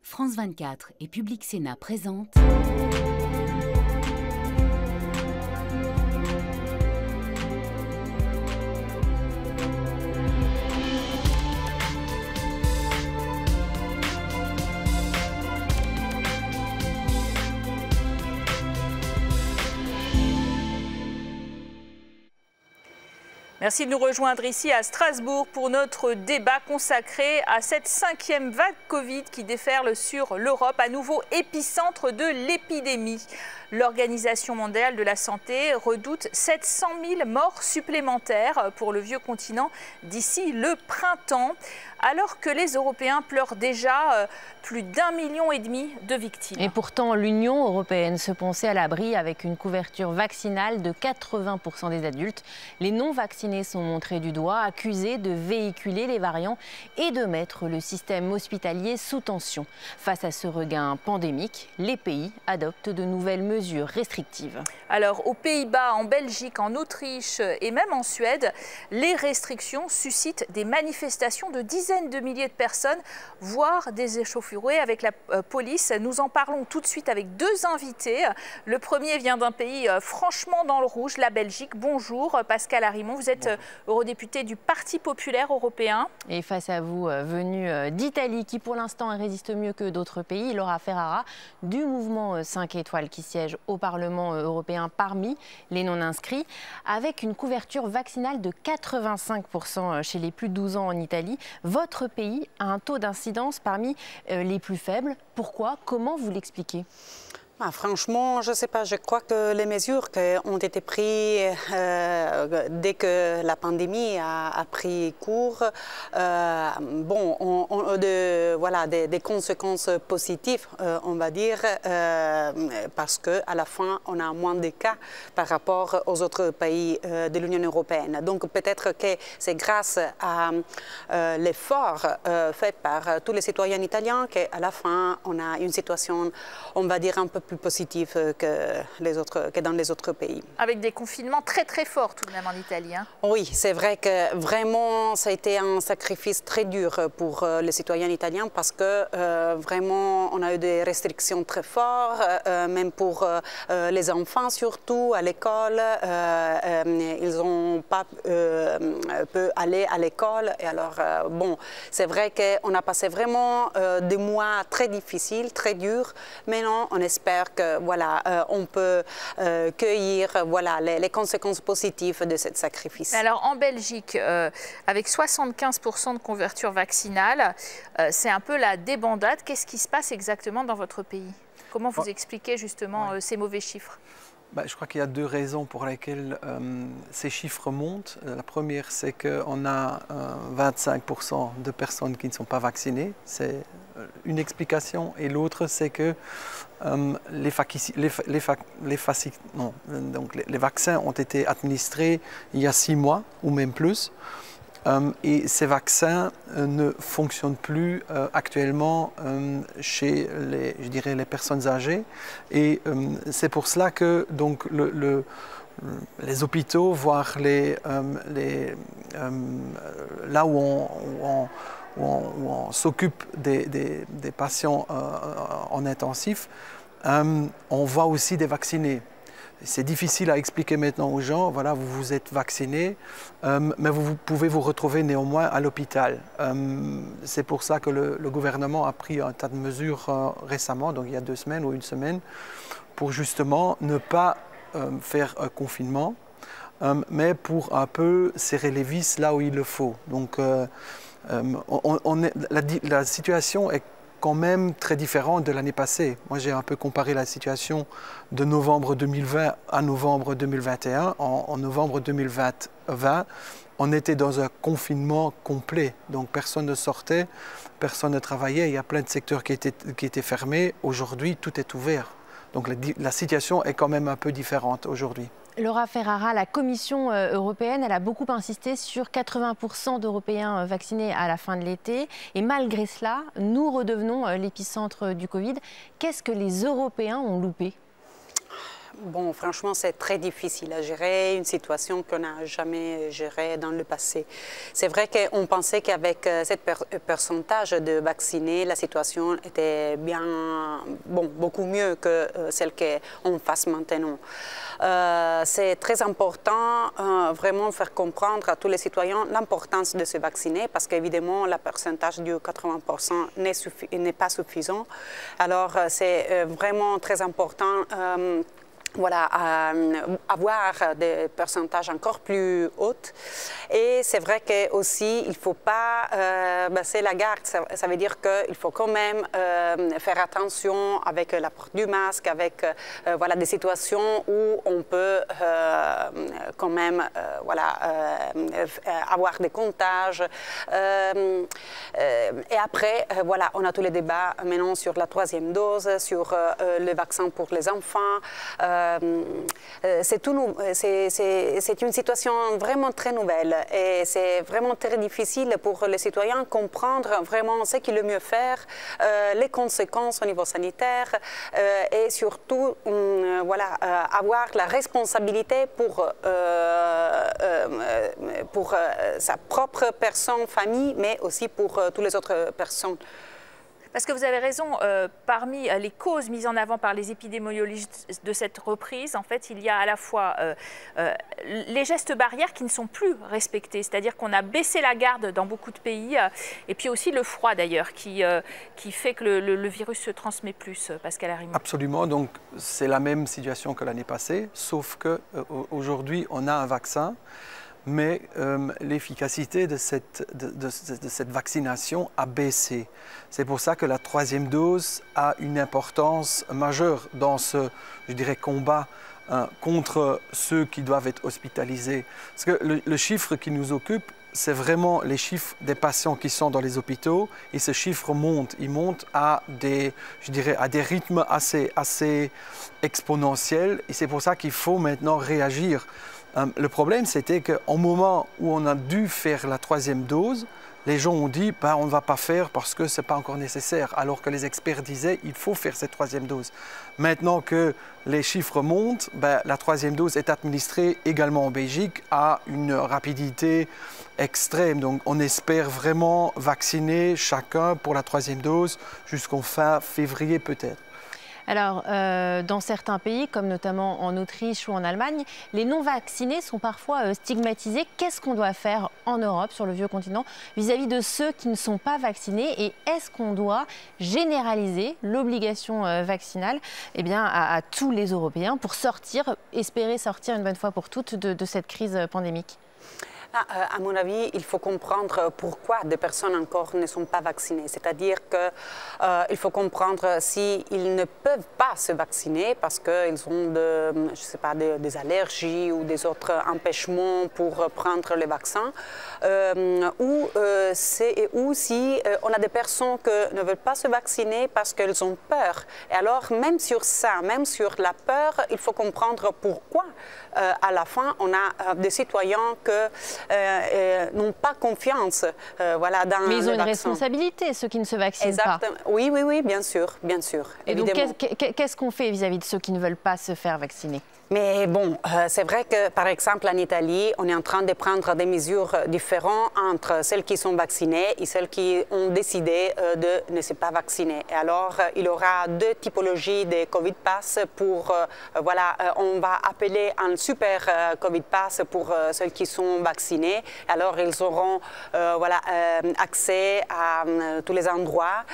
France 24 et Public Sénat présentent Merci de nous rejoindre ici à Strasbourg pour notre débat consacré à cette 5e vague Covid qui déferle sur l'Europe, à nouveau épicentre de l'épidémie. L'Organisation mondiale de la santé redoute 700 000 morts supplémentaires pour le vieux continent d'ici le printemps, alors que les Européens pleurent déjà plus d'1,5 million de victimes. Et pourtant, l'Union européenne se pensait à l'abri avec une couverture vaccinale de 80% des adultes. Les non-vaccinés sont montrés du doigt, accusés de véhiculer les variants et de mettre le système hospitalier sous tension. Face à ce regain pandémique, les pays adoptent de nouvelles mesures restrictives. Alors, aux Pays-Bas, en Belgique, en Autriche et même en Suède, les restrictions suscitent des manifestations de dizaines de milliers de personnes, voire des échauffourées avec la police. Nous en parlons tout de suite avec deux invités. Le premier vient d'un pays franchement dans le rouge, la Belgique. Bonjour Pascal Arimont, vous êtes eurodéputé du Parti populaire européen. Et face à vous, venu d'Italie, qui pour l'instant résiste mieux que d'autres pays, Laura Ferrara du mouvement 5 étoiles qui siège au Parlement européen parmi les non-inscrits, avec une couverture vaccinale de 85% chez les plus de 12 ans en Italie. Votre pays a un taux d'incidence parmi les plus faibles. Pourquoi? Comment vous l'expliquez? Franchement, je ne sais pas. Je crois que les mesures qui ont été prises dès que la pandémie a pris cours, ont des conséquences positives, on va dire, parce qu'à la fin, on a moins de cas par rapport aux autres pays de l'Union européenne. Donc peut-être que c'est grâce à l'effort fait par tous les citoyens italiens qu'à la fin, on a une situation, on va dire, un peu plus positif que dans les autres pays. Avec des confinements très très forts tout de même en Italie. Hein. Oui, c'est vrai que vraiment ça a été un sacrifice très dur pour les citoyens italiens parce que vraiment on a eu des restrictions très fortes, même pour les enfants surtout à l'école. Ils n'ont pas pu aller à l'école. Et alors c'est vrai qu'on a passé vraiment des mois très difficiles, très durs. Maintenant, on espère que on peut cueillir les conséquences positives de ce sacrifice. Alors en Belgique, avec 75% de couverture vaccinale, c'est un peu la débandade. Qu'est-ce qui se passe exactement dans votre pays? Comment vous expliquez justement ces mauvais chiffres? Je crois qu'il y a deux raisons pour lesquelles ces chiffres montent. La première, c'est qu'on a 25% de personnes qui ne sont pas vaccinées. C'est une explication. Et l'autre, c'est que les vaccins ont été administrés il y a 6 mois ou même plus. Et ces vaccins ne fonctionnent plus actuellement chez les personnes âgées. Et c'est pour cela que donc, les hôpitaux, voire là où on s'occupe des patients en intensif, on voit aussi des vaccinés. C'est difficile à expliquer maintenant aux gens, voilà, vous êtes vacciné, mais vous pouvez vous retrouver néanmoins à l'hôpital. C'est pour ça que le gouvernement a pris un tas de mesures récemment, donc il y a 2 semaines ou 1 semaine, pour justement ne pas faire un confinement, mais pour un peu serrer les vis là où il le faut. Donc la situation est quand même très différent de l'année passée. Moi, j'ai un peu comparé la situation de novembre 2020 à novembre 2021. En novembre 2020, on était dans un confinement complet. Donc, personne ne sortait, personne ne travaillait. Il y a plein de secteurs qui étaient fermés. Aujourd'hui, tout est ouvert. Donc, la situation est quand même un peu différente aujourd'hui. Laura Ferrara, la Commission européenne, elle a beaucoup insisté sur 80% d'Européens vaccinés à la fin de l'été. Et malgré cela, nous redevenons l'épicentre du Covid. Qu'est-ce que les Européens ont loupé? Bon, franchement, c'est très difficile à gérer, une situation qu'on n'a jamais gérée dans le passé. C'est vrai qu'on pensait qu'avec ce pourcentage de vaccinés, la situation était beaucoup mieux que celle qu'on fasse maintenant. C'est très important vraiment faire comprendre à tous les citoyens l'importance de se vacciner parce qu'évidemment, le pourcentage du 80% n'est pas suffisant. Alors, c'est vraiment très important avoir des pourcentages encore plus hauts. Et c'est vrai qu'aussi, il ne faut pas baisser la garde. Ça veut dire qu'il faut quand même faire attention avec la porte du masque, avec des situations où on peut quand même avoir des comptages. Et après, on a tous les débats maintenant sur la 3e dose, sur le vaccin pour les enfants. C'est une situation vraiment très nouvelle et c'est vraiment très difficile pour les citoyens de comprendre vraiment ce qu'il est le mieux faire, les conséquences au niveau sanitaire et surtout avoir la responsabilité pour sa propre personne, famille, mais aussi pour toutes les autres personnes. Parce que vous avez raison, parmi les causes mises en avant par les épidémiologistes de cette reprise, en fait, il y a à la fois les gestes barrières qui ne sont plus respectés, c'est-à-dire qu'on a baissé la garde dans beaucoup de pays, et puis aussi le froid d'ailleurs, qui fait que le virus se transmet plus, Pascal Arimont. Absolument, donc c'est la même situation que l'année passée, sauf qu'aujourd'hui on a un vaccin. Mais l'efficacité de cette vaccination a baissé. C'est pour ça que la 3e dose a une importance majeure dans ce, je dirais, combat contre ceux qui doivent être hospitalisés. Parce que le chiffre qui nous occupe, c'est vraiment les chiffres des patients qui sont dans les hôpitaux et ce chiffre monte. Il monte à des rythmes assez exponentiels et c'est pour ça qu'il faut maintenant réagir. Le problème, c'était qu'au moment où on a dû faire la 3e dose, les gens ont dit on ne va pas faire parce que ce n'est pas encore nécessaire, alors que les experts disaient il faut faire cette 3e dose. Maintenant que les chiffres montent, la 3e dose est administrée également en Belgique à une rapidité extrême. Donc on espère vraiment vacciner chacun pour la 3e dose jusqu'en fin février peut-être. Alors, dans certains pays, comme notamment en Autriche ou en Allemagne, les non-vaccinés sont parfois stigmatisés. Qu'est-ce qu'on doit faire en Europe, sur le vieux continent, vis-à-vis de ceux qui ne sont pas vaccinés? Et est-ce qu'on doit généraliser l'obligation vaccinale à tous les Européens pour espérer sortir une bonne fois pour toutes de cette crise pandémique? À mon avis, il faut comprendre pourquoi des personnes encore ne sont pas vaccinées. C'est-à-dire qu'il faut comprendre s'ils ne peuvent pas se vacciner parce qu'ils ont des allergies ou des autres empêchements pour prendre le vaccin, ou si on a des personnes qui ne veulent pas se vacciner parce qu'elles ont peur. Et alors, même sur ça, même sur la peur, il faut comprendre pourquoi. À la fin, on a des citoyens qui n'ont pas confiance dans Mais ils ont une vaccin. Responsabilité, ceux qui ne se vaccinent pas. Oui, bien sûr. Et donc, qu'est-ce qu'on fait vis-à-vis de ceux qui ne veulent pas se faire vacciner? Mais bon, c'est vrai que, par exemple, en Italie, on est en train de prendre des mesures différentes entre celles qui sont vaccinées et celles qui ont décidé de ne se pas vacciner. Et alors, il y aura 2 typologies de Covid Pass pour, on va appeler un super Covid Pass pour ceux qui sont vaccinés. Alors, ils auront, accès à tous les endroits.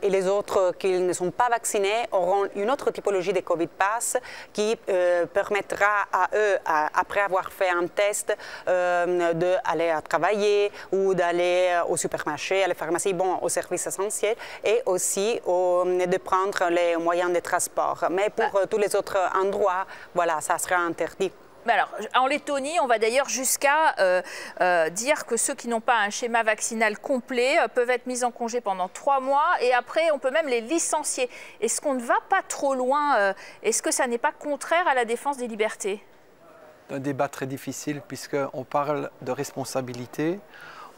Et les autres qui ne sont pas vaccinés auront une autre typologie de Covid Pass qui permettra à eux, après avoir fait un test, d'aller travailler ou d'aller au supermarché, à la pharmacie, aux services essentiels et aussi de prendre les moyens de transport. Mais pour tous les autres endroits, ça sera interdit. Alors, en Lettonie, on va d'ailleurs jusqu'à dire que ceux qui n'ont pas un schéma vaccinal complet peuvent être mis en congé pendant 3 mois et après, on peut même les licencier. Est-ce qu'on ne va pas trop loin? Est-ce que ça n'est pas contraire à la défense des libertés? Un débat très difficile puisqu'on parle de responsabilité,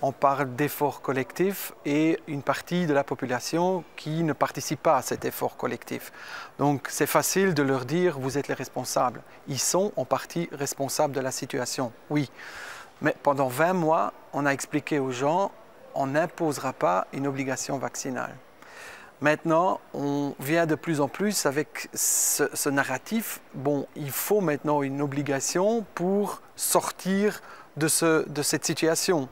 on parle d'efforts collectifs et une partie de la population qui ne participe pas à cet effort collectif. Donc c'est facile de leur dire vous êtes les responsables. Ils sont en partie responsables de la situation, oui. Mais pendant 20 mois, on a expliqué aux gens on n'imposera pas une obligation vaccinale. Maintenant, on vient de plus en plus avec ce narratif. Bon, il faut maintenant une obligation pour sortir de cette situation.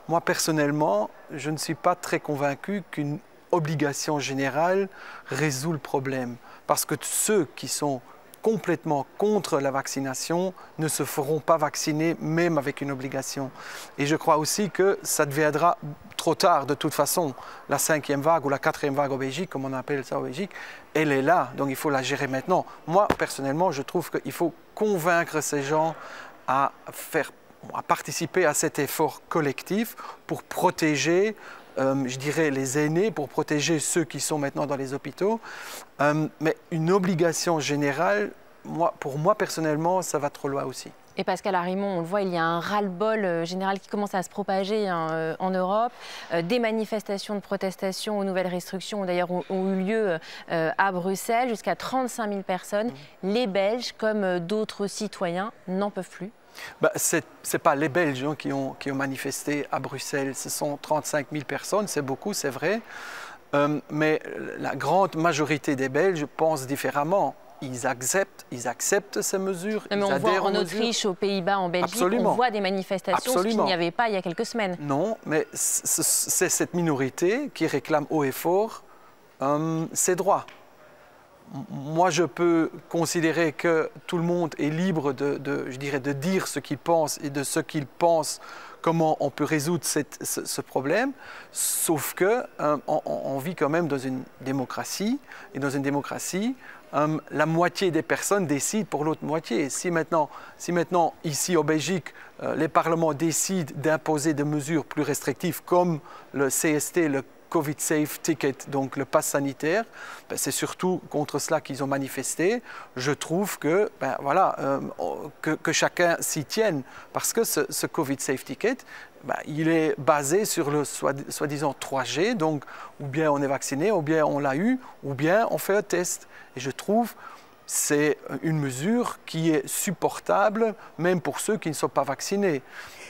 Moi, personnellement, je ne suis pas très convaincu qu'une obligation générale résout le problème. Parce que ceux qui sont complètement contre la vaccination ne se feront pas vacciner même avec une obligation. Et je crois aussi que ça deviendra trop tard de toute façon. La 5e vague ou la 4e vague en Belgique, comme on appelle ça en Belgique, elle est là, donc il faut la gérer maintenant. Moi, personnellement, je trouve qu'il faut convaincre ces gens à participer à cet effort collectif pour protéger je dirais les aînés, pour protéger ceux qui sont maintenant dans les hôpitaux. Mais une obligation générale, pour moi personnellement, ça va trop loin aussi. Et Pascal Arimont, on le voit, il y a un ras-le-bol général qui commence à se propager en Europe. Des manifestations de protestation aux nouvelles restrictions d'ailleurs ont eu lieu à Bruxelles. Jusqu'à 35 000 personnes. Les Belges, comme d'autres citoyens, n'en peuvent plus. Ce n'est pas les Belges qui ont manifesté à Bruxelles, ce sont 35 000 personnes, c'est beaucoup, c'est vrai. Mais la grande majorité des Belges pensent différemment. Ils acceptent ces mesures. Non, mais on voit en Autriche, aux Pays-Bas, en Belgique, absolument, on voit des manifestations, ce qu'il n'y avait pas il y a quelques semaines. Non, mais c'est cette minorité qui réclame haut et fort ses droits. Moi, je peux considérer que tout le monde est libre je dirais, de dire ce qu'il pense et de ce qu'il pense, comment on peut résoudre ce problème, sauf qu'on vit quand même dans une démocratie, et dans une démocratie, la moitié des personnes décident pour l'autre moitié. Si maintenant, ici en Belgique, les parlements décident d'imposer des mesures plus restrictives comme le CST, le Covid Safe Ticket, donc le pass sanitaire, c'est surtout contre cela qu'ils ont manifesté. Je trouve que, que chacun s'y tienne, parce que ce Covid Safe Ticket, il est basé sur le soi-disant 3G, donc ou bien on est vacciné, ou bien on l'a eu, ou bien on fait un test. Et je trouve c'est une mesure qui est supportable, même pour ceux qui ne sont pas vaccinés.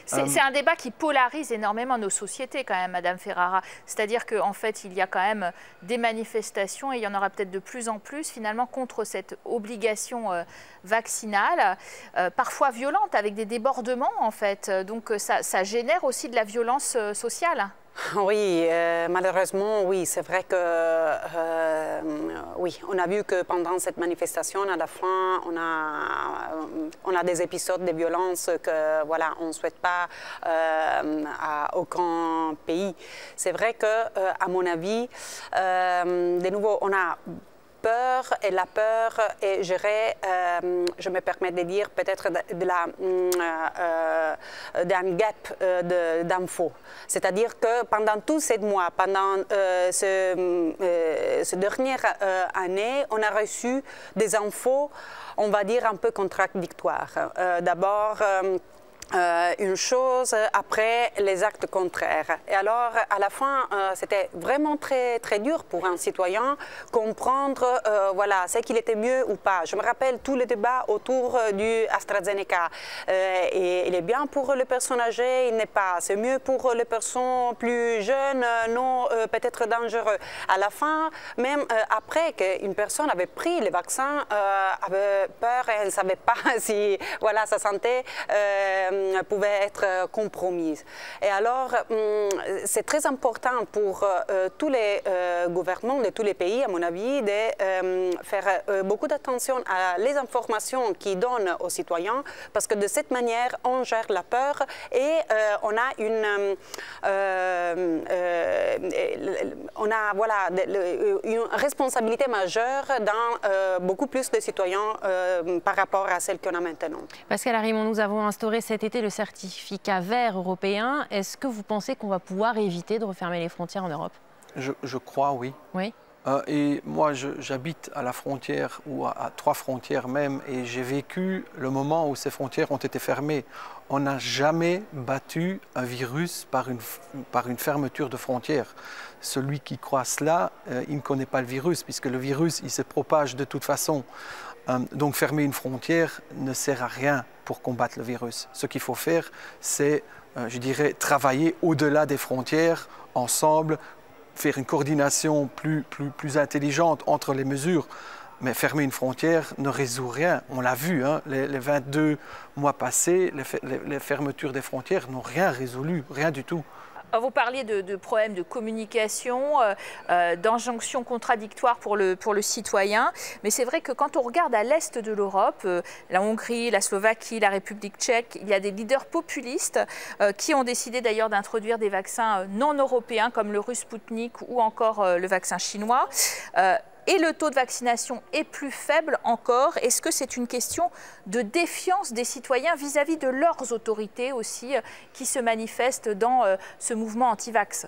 C'est un débat qui polarise énormément nos sociétés quand même, Madame Ferrara. C'est-à-dire qu'en fait, il y a quand même des manifestations, et il y en aura peut-être de plus en plus, finalement, contre cette obligation vaccinale, parfois violente, avec des débordements, en fait. Donc, ça génère aussi de la violence sociale. Oui, malheureusement, oui, c'est vrai que oui, on a vu que pendant cette manifestation, à la fin, on a des épisodes de violence que voilà, on ne souhaite pas à aucun pays. C'est vrai que, à mon avis, de nouveau, on a peur, et la peur est gérée, je me permets de dire, peut-être d'un gap d'infos. C'est-à-dire que pendant tous ces mois, pendant ces dernières années, on a reçu des infos, on va dire, un peu contradictoires. D'abord, une chose après les actes contraires. Et alors, à la fin, c'était vraiment très, très dur pour un citoyen comprendre voilà, ce qu'il était mieux ou pas. Je me rappelle tous les débats autour du AstraZeneca. Et il est bien pour les personnes âgées, il n'est pas. C'est mieux pour les personnes plus jeunes, non peut-être dangereux. À la fin, même après qu'une personne avait pris le vaccin, avait peur et elle ne savait pas si voilà, sa santé pouvait être compromise. Et alors, c'est très important pour tous les gouvernements de tous les pays, à mon avis, de faire beaucoup d'attention à les informations qu'ils donnent aux citoyens, parce que de cette manière, on gère la peur et on a voilà, une responsabilité majeure dans beaucoup plus de citoyens par rapport à celle qu'on a maintenant. Pascal Arimont, nous avons instauré cet été le certificat vert européen. Est-ce que vous pensez qu'on va pouvoir éviter de refermer les frontières en Europe? Je crois, oui. Oui. Et moi, j'habite à la frontière, ou à 3 frontières même, et j'ai vécu le moment où ces frontières ont été fermées. On n'a jamais battu un virus par une fermeture de frontières. Celui qui croit cela, il ne connaît pas le virus, puisque le virus, il se propage de toute façon. Donc fermer une frontière ne sert à rien pour combattre le virus. Ce qu'il faut faire, c'est, je dirais, travailler au-delà des frontières, ensemble, faire une coordination plus intelligente entre les mesures. Mais fermer une frontière ne résout rien. On l'a vu, hein, les 22 mois passés, les fermetures des frontières n'ont rien résolu, rien du tout. Vous parliez de problèmes de communication, d'injonctions contradictoires pour le citoyen. Mais c'est vrai que quand on regarde à l'est de l'Europe, la Hongrie, la Slovaquie, la République tchèque, il y a des leaders populistes qui ont décidé d'ailleurs d'introduire des vaccins non européens comme le russe Sputnik ou encore le vaccin chinois. Et le taux de vaccination est plus faible encore. Est-ce que c'est une question de défiance des citoyens vis-à-vis de leurs autorités aussi qui se manifestent dans ce mouvement anti-vax ?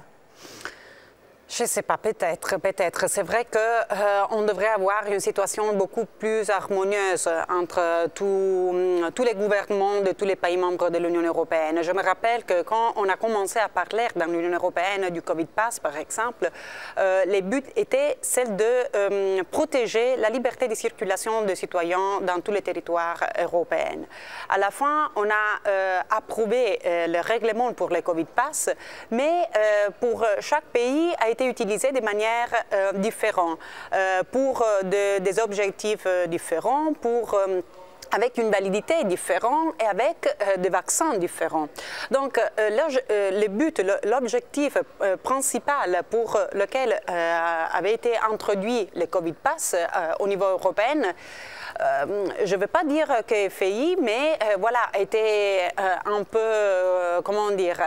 Je ne sais pas, peut-être. C'est vrai qu'on devrait avoir une situation beaucoup plus harmonieuse entre tous les gouvernements de tous les pays membres de l'Union européenne. Je me rappelle que quand on a commencé à parler dans l'Union européenne du Covid Pass, par exemple, les buts étaient celles de protéger la liberté de circulation des citoyens dans tous les territoires européens. À la fin, on a approuvé le règlement pour le Covid Pass, mais pour chaque pays a été utilisé de manière différente, pour des objectifs différents, avec une validité différente et avec des vaccins différents. Donc, le but, l'objectif principal pour lequel avait été introduit le Covid Pass au niveau européen, je ne veux pas dire que FI, mais voilà, était un peu, comment dire,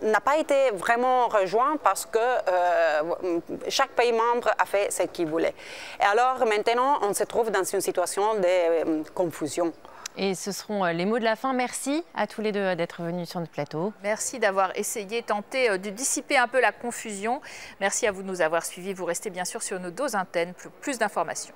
n'a pas été vraiment rejoint parce que chaque pays membre a fait ce qu'il voulait. Et alors maintenant, on se trouve dans une situation de confusion. Et ce seront les mots de la fin. Merci à tous les deux d'être venus sur notre plateau. Merci d'avoir essayé, tenté de dissiper un peu la confusion. Merci à vous de nous avoir suivis. Vous restez bien sûr sur nos 2 antennes pour plus d'informations.